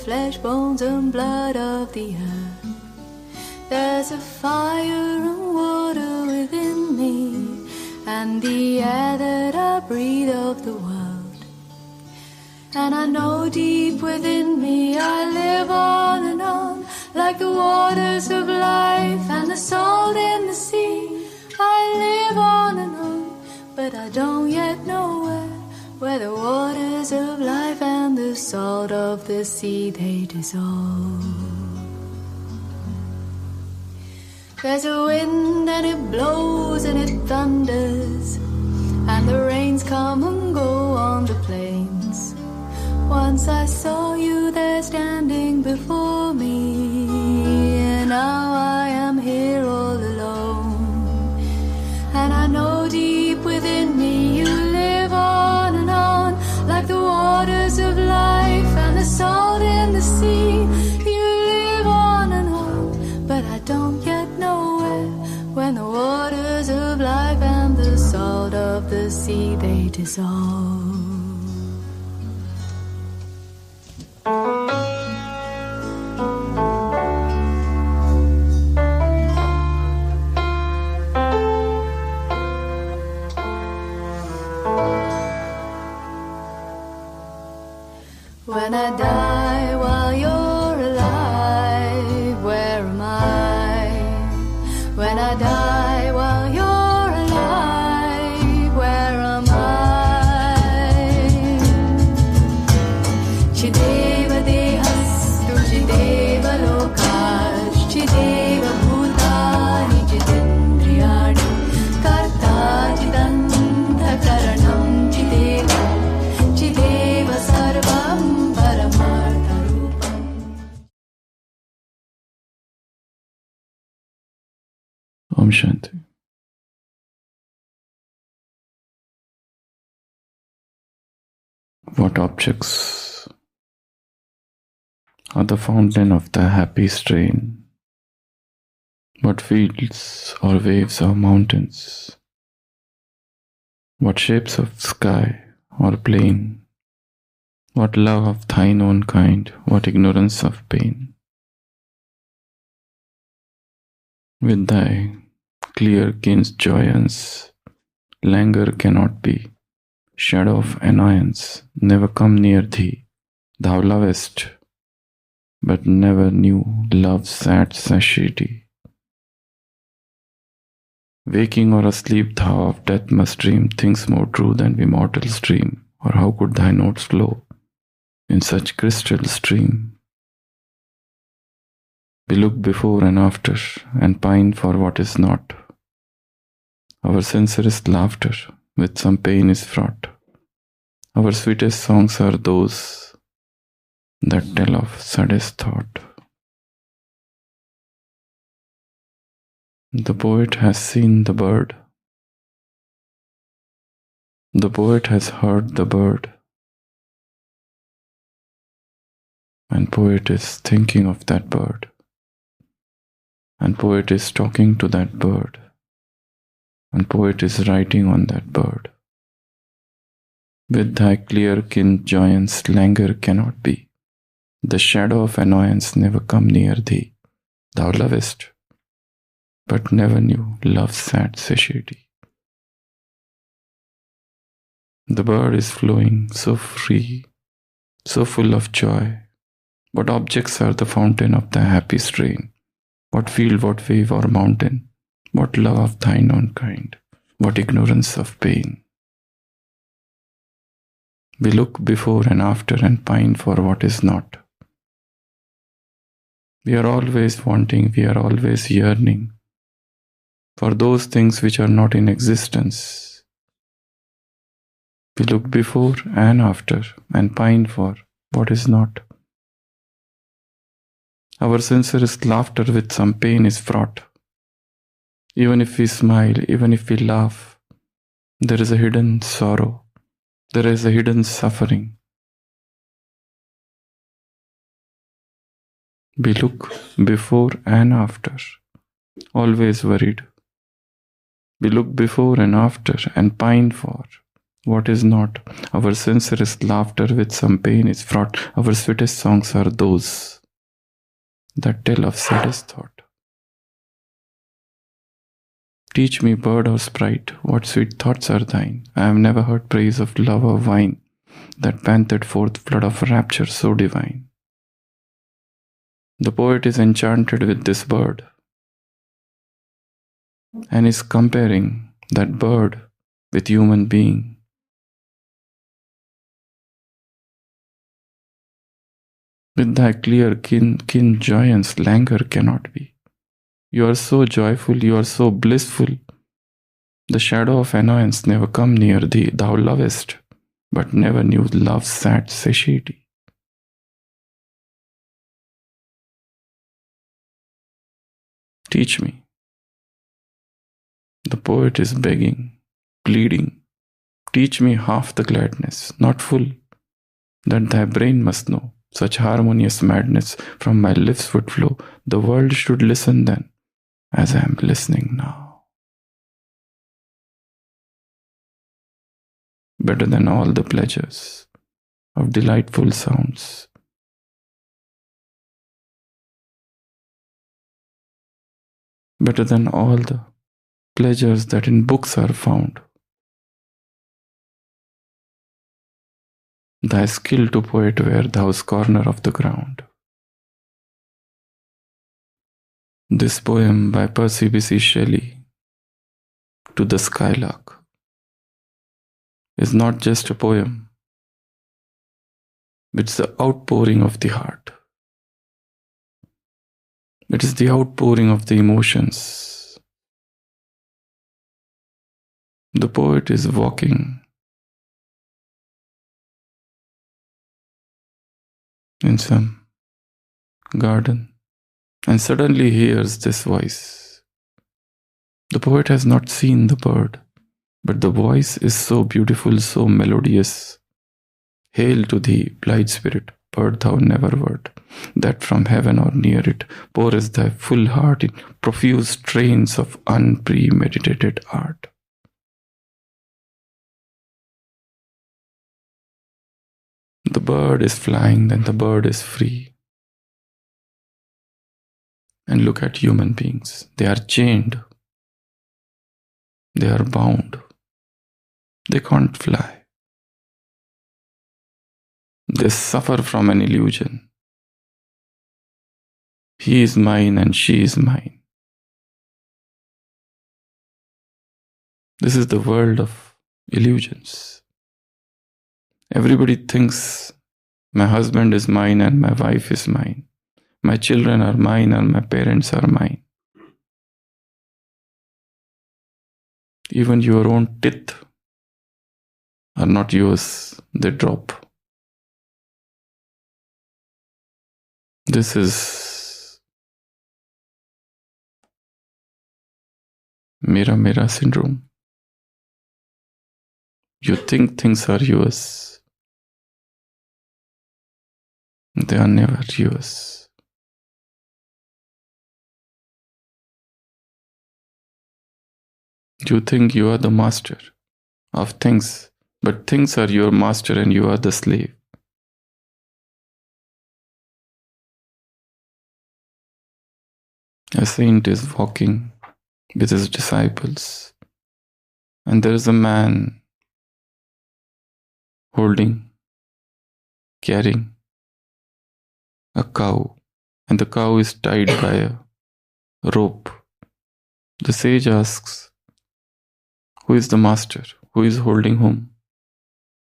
flesh, bones and blood of the earth. There's a fire and water within me, and the air that I breathe of the world. And I know deep within me I live on and on, like the waters of life and the salt in the sea. I live on and on, but I don't yet know where the waters of life and the salt of the sea they dissolve. There's a wind and it blows and it thunders, and the rains come and go on the plains. Once I saw you there standing before me, and now I am here all alone. And I know deep within me you live on and on, like the waters of life and the salt in the sea. You live on and on, but I don't yet know when the waters of life and the salt of the sea they dissolve. When I die while you're alive, where am I? When I die while you're alive, where am I? Chideva dehastu chideva lokash, chideva bhutani chidendriyani, karta chidanta karanam chideva, chideva sarvam. Om Shanti. What objects are the fountain of the happy strain? What fields or waves or mountains? What shapes of sky or plain? What love of thine own kind? What ignorance of pain? With thy clear keen's joyance, languor cannot be. Shadow of annoyance never come near thee. Thou lovest, but never knew love's sad satiety. Waking or asleep, thou of death must dream things more true than we mortals dream. Or how could thy notes flow in such crystal stream? We look before and after, and pine for what is not. Our sincerest laughter with some pain is fraught. Our sweetest songs are those that tell of saddest thought. The poet has seen the bird. The poet has heard the bird. And poet is thinking of that bird. And poet is talking to that bird. And poet is writing on that bird. With thy clear keen joyance languor cannot be. The shadow of annoyance never come near thee. Thou lovest, but never knew love's sad satiety. The bird is flowing so free, so full of joy. What objects are the fountain of the happy strain? What field, what wave or mountain? What love of thine own kind? What ignorance of pain? We look before and after and pine for what is not. We are always wanting, we are always yearning for those things which are not in existence. We look before and after and pine for what is not. Our sincerest laughter with some pain is fraught. Even if we smile, even if we laugh, there is a hidden sorrow. There is a hidden suffering. We look before and after, always worried. We look before and after and pine for what is not. Our sincerest laughter with some pain is fraught. Our sweetest songs are those that tell of saddest thought. Teach me, bird or sprite, what sweet thoughts are thine. I have never heard praise of love or wine that panthed forth flood of rapture so divine. The poet is enchanted with this bird and is comparing that bird with human being. With thy clear kin joyance languor cannot be. You are so joyful, you are so blissful. The shadow of annoyance never come near thee. Thou lovest, but never knew love's sad satiety. Teach me. The poet is begging, pleading. Teach me half the gladness, not full, that thy brain must know. Such harmonious madness from my lips would flow. The world should listen then, as I am listening now. Better than all the pleasures of delightful sounds. Better than all the pleasures that in books are found. Thy skill to poet where thou's corner of the ground. This poem by Percy Bysshe Shelley, To the Skylark, is not just a poem, it's the outpouring of the heart. It is the outpouring of the emotions. The poet is walking in some garden and suddenly hears this voice. The poet has not seen the bird, but the voice is so beautiful, so melodious. Hail to thee, blithe spirit, bird thou never wert, that from heaven or near it pourest thy full heart in profuse strains of unpremeditated art. The bird is flying, then the bird is free. And look at human beings. They are chained. They are bound. They can't fly. They suffer from an illusion. He is mine and she is mine. This is the world of illusions. Everybody thinks my husband is mine and my wife is mine. My children are mine and my parents are mine. Even your own teeth are not yours, they drop. This is Mera syndrome. You think things are yours. They are never yours. You think you are the master of things, but things are your master and you are the slave. A saint is walking with his disciples, and there is a man carrying a cow, and the cow is tied by a rope. The sage asks, who is the master? Who is holding whom?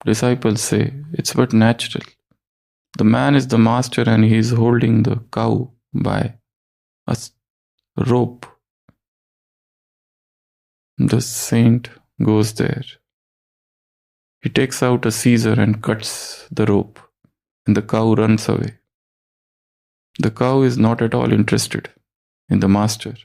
Disciples say, it's but natural. The man is the master and he is holding the cow by a rope. The saint goes there. He takes out a scissor and cuts the rope, and the cow runs away. The cow is not at all interested in the master,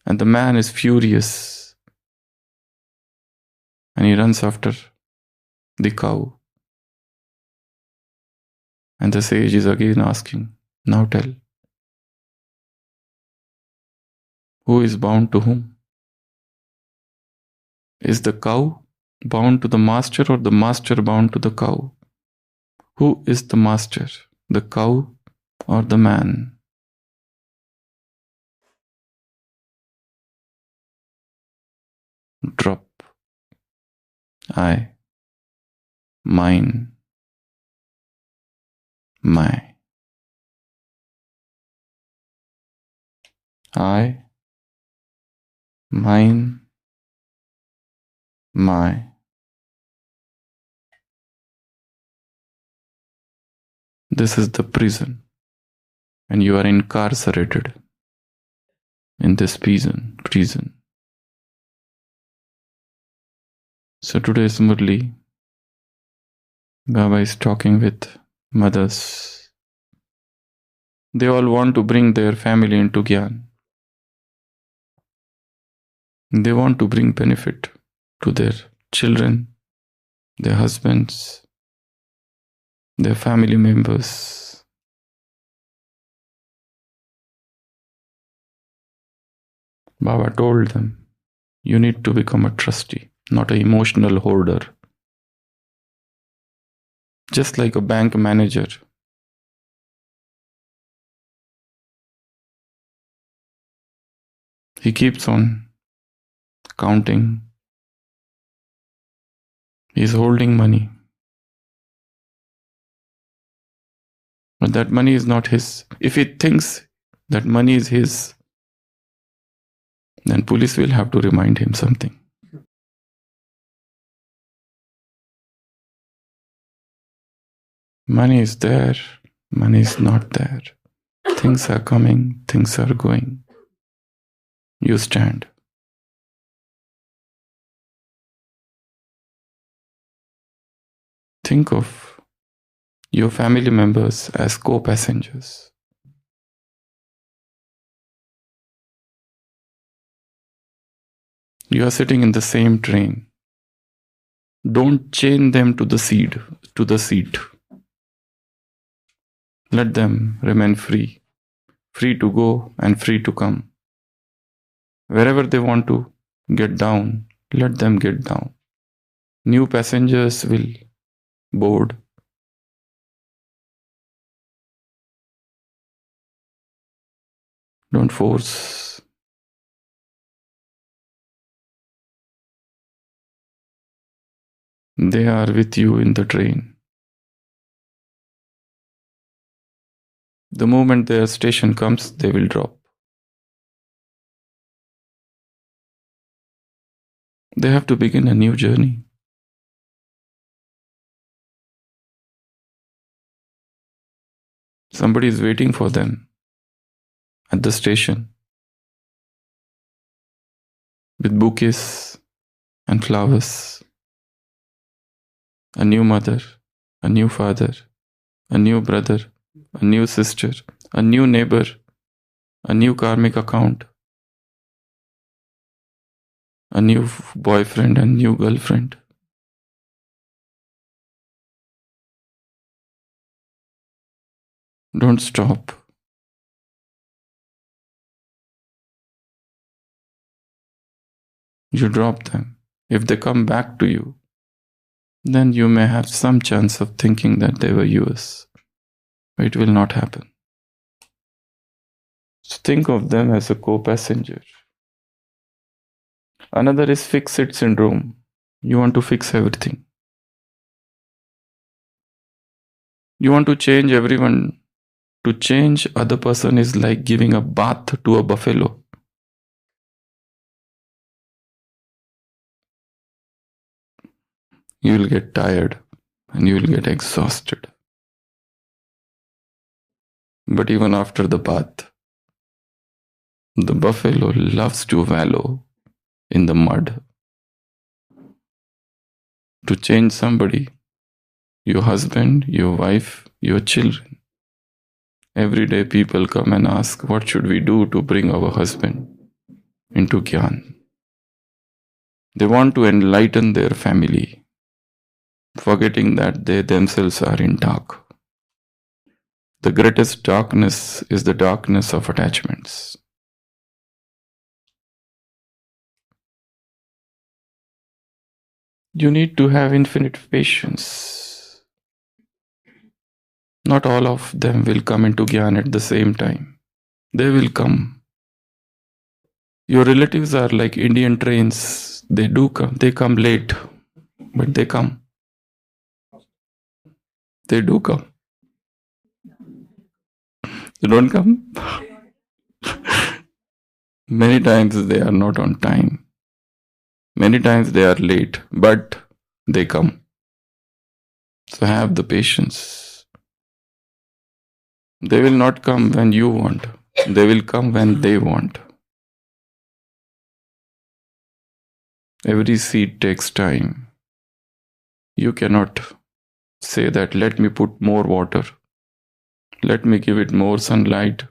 and the man is furious, and he runs after the cow. And the sage is again asking, now tell, who is bound to whom? Is the cow bound to the master or the master bound to the cow? Who is the master, the cow or the man? Drop. I, mine, my. I, mine, my. This is the prison, and you are incarcerated in this prison. So today's Murli, Baba is talking with mothers. They all want to bring their family into Gyan. They want to bring benefit to their children, their husbands, their family members. Baba told them, you need to become a trustee, not an emotional hoarder. Just like a bank manager. He keeps on counting. He's holding money. But that money is not his. If he thinks that money is his, then police will have to remind him something. Money is there, money is not there. Things are coming, things are going. You stand. Think of your family members as co-passengers. You are sitting in the same train. Don't chain them to the seat. Let them remain free to go and free to come. Wherever they want to get down, let them get down. New passengers will board. Don't force. They are with you in the train. The moment their station comes, they will drop. They have to begin a new journey. Somebody is waiting for them at the station with bouquets and flowers. A new mother, a new father, a new brother, a new sister, a new neighbor, a new karmic account, a new boyfriend and new girlfriend. Don't stop. You drop them. If they come back to you, then you may have some chance of thinking that they were yours. It will not happen. So think of them as a co-passenger. Another is fix-it syndrome. You want to fix everything. You want to change everyone. To change other person is like giving a bath to a buffalo. You will get tired and you will get exhausted. But even after the bath, the buffalo loves to wallow in the mud. To change somebody, your husband, your wife, your children. Every day people come and ask, what should we do to bring our husband into Gyan? They want to enlighten their family, forgetting that they themselves are in dark. The greatest darkness is the darkness of attachments. You need to have infinite patience. Not all of them will come into Gyan at the same time. They will come. Your relatives are like Indian trains. They do come. They come late, but they come. They do come. They don't come. Many times they are not on time. Many times they are late, but they come. So have the patience. They will not come when you want. They will come when they want. Every seed takes time. You cannot say that, let me put more water. Let me give it more sunlight.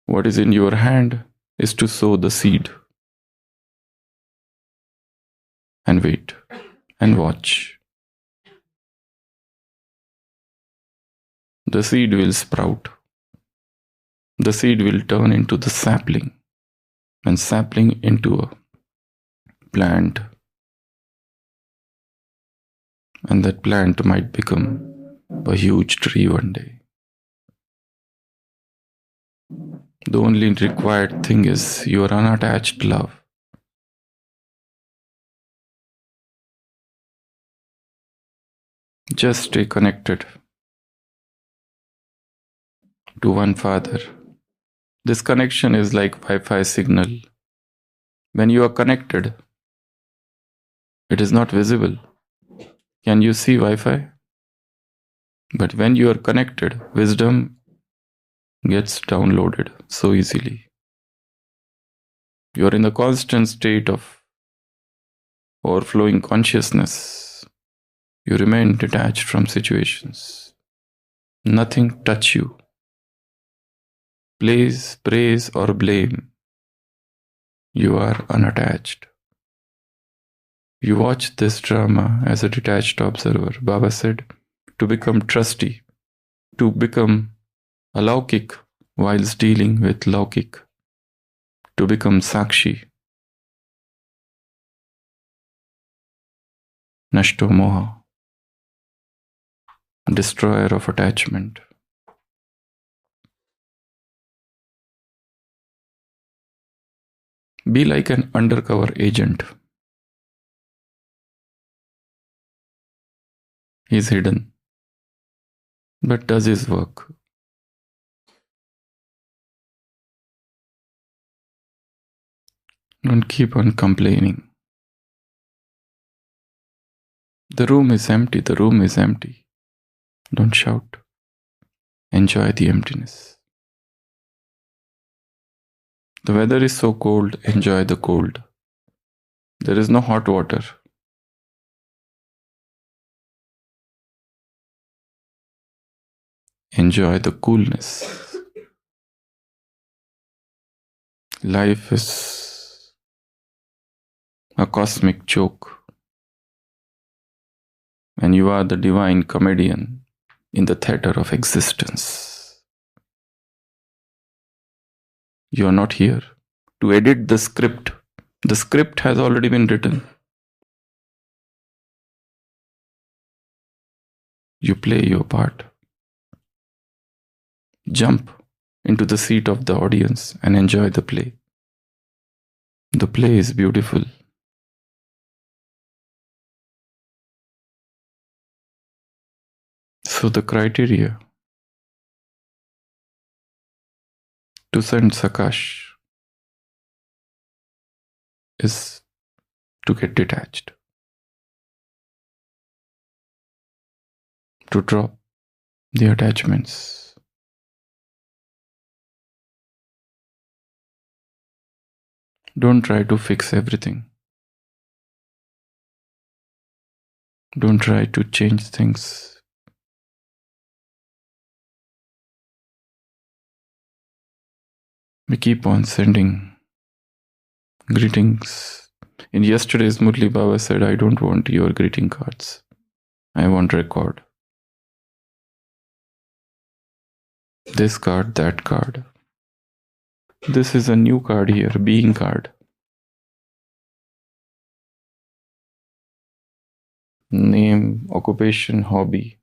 What is in your hand is to sow the seed. And wait and watch. The seed will sprout. The seed will turn into the sapling, and sapling into a plant. And that plant might become a huge tree one day. The only required thing is your unattached love. Just stay connected to one Father. This connection is like Wi-Fi signal. When you are connected, it is not visible. Can you see Wi-Fi? But when you are connected, wisdom gets downloaded so easily. You are in the constant state of overflowing consciousness. You remain detached from situations. Nothing touch you. Praise or blame. You are unattached. You watch this drama as a detached observer. Baba said, to become trusty, to become alaukik whilst dealing with laukik, to become sakshi. Nashto moha, destroyer of attachment. Be like an undercover agent. He is hidden, but does his work. Don't keep on complaining. The room is empty, the room is empty. Don't shout. Enjoy the emptiness. The weather is so cold, enjoy the cold. There is no hot water. Enjoy the coolness. Life is a cosmic joke, and you are the divine comedian in the theater of existence. You are not here to edit the script. The script has already been written. You play your part. Jump into the seat of the audience and enjoy the play. The play is beautiful. So the criteria to send Sakash is to get detached, to drop the attachments. Don't try to fix everything. Don't try to change things. We keep on sending greetings. In yesterday's Murli, Baba said, I don't want your greeting cards. I want record. This card, that card. This is a new card here, being card. name, occupation, hobby.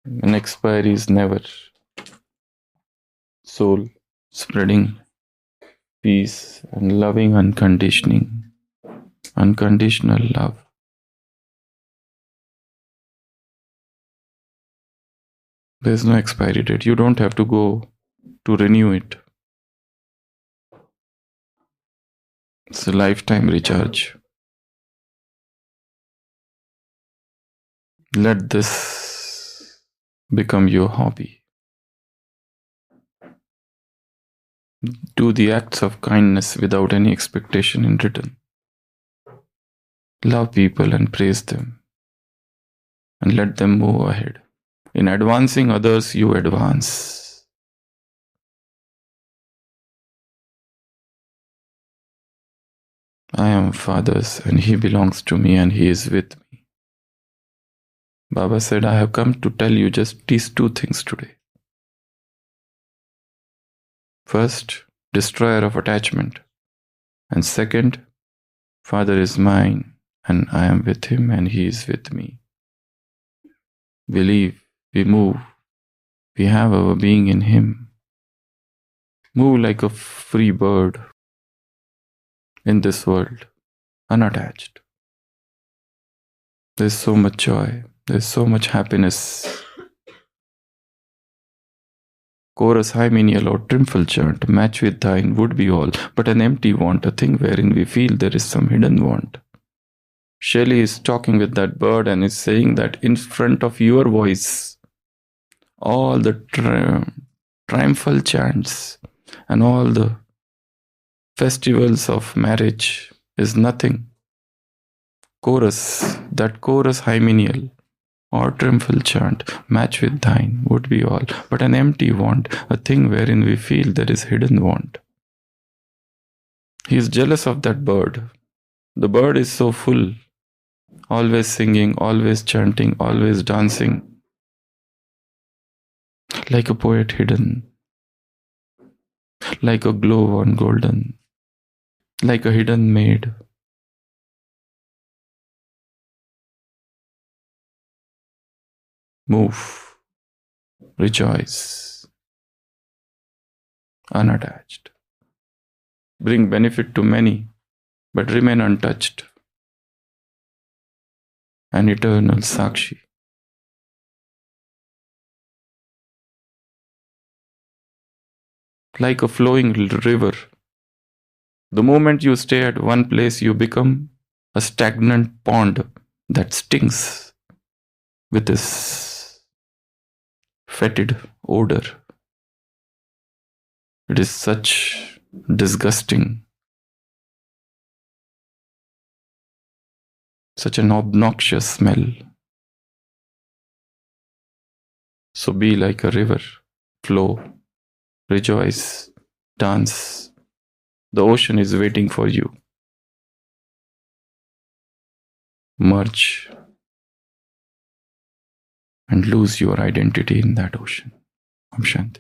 An expiry is never. Soul, spreading peace and loving unconditional love. There's no expiry date. You don't have to go to renew it. It's a lifetime recharge. Let this become your hobby. Do the acts of kindness without any expectation in return. Love people and praise them, and let them move ahead. In advancing others, you advance. I am Father's, and he belongs to me, and he is with me. Baba said, I have come to tell you just these two things today. First, destroyer of attachment. And second, Father is mine, and I am with him, and he is with me. We live, we move, we have our being in him. Move like a free bird in this world, unattached. There's so much joy, there's so much happiness. Chorus, high menial or triumphal chant, match with thine would be all, but an empty want, a thing wherein we feel there is some hidden want. Shelley is talking with that bird and is saying that in front of your voice, all the triumphal chants and all the festivals of marriage is nothing. Chorus, that chorus hymeneal or triumphal chant, match with thine would be all, but an empty want, a thing wherein we feel there is hidden want. He is jealous of that bird. The bird is so full, always singing, always chanting, always dancing, like a poet hidden, like a glow on golden, like a hidden maid. Move, rejoice, unattached. Bring benefit to many, but remain untouched. An eternal Sakshi. Like a flowing river. The moment you stay at one place, you become a stagnant pond that stinks with this fetid odor. It is such disgusting, such an obnoxious smell. So be like a river, flow, rejoice, dance. The ocean is waiting for you. Merge and lose your identity in that ocean. Om Shanti.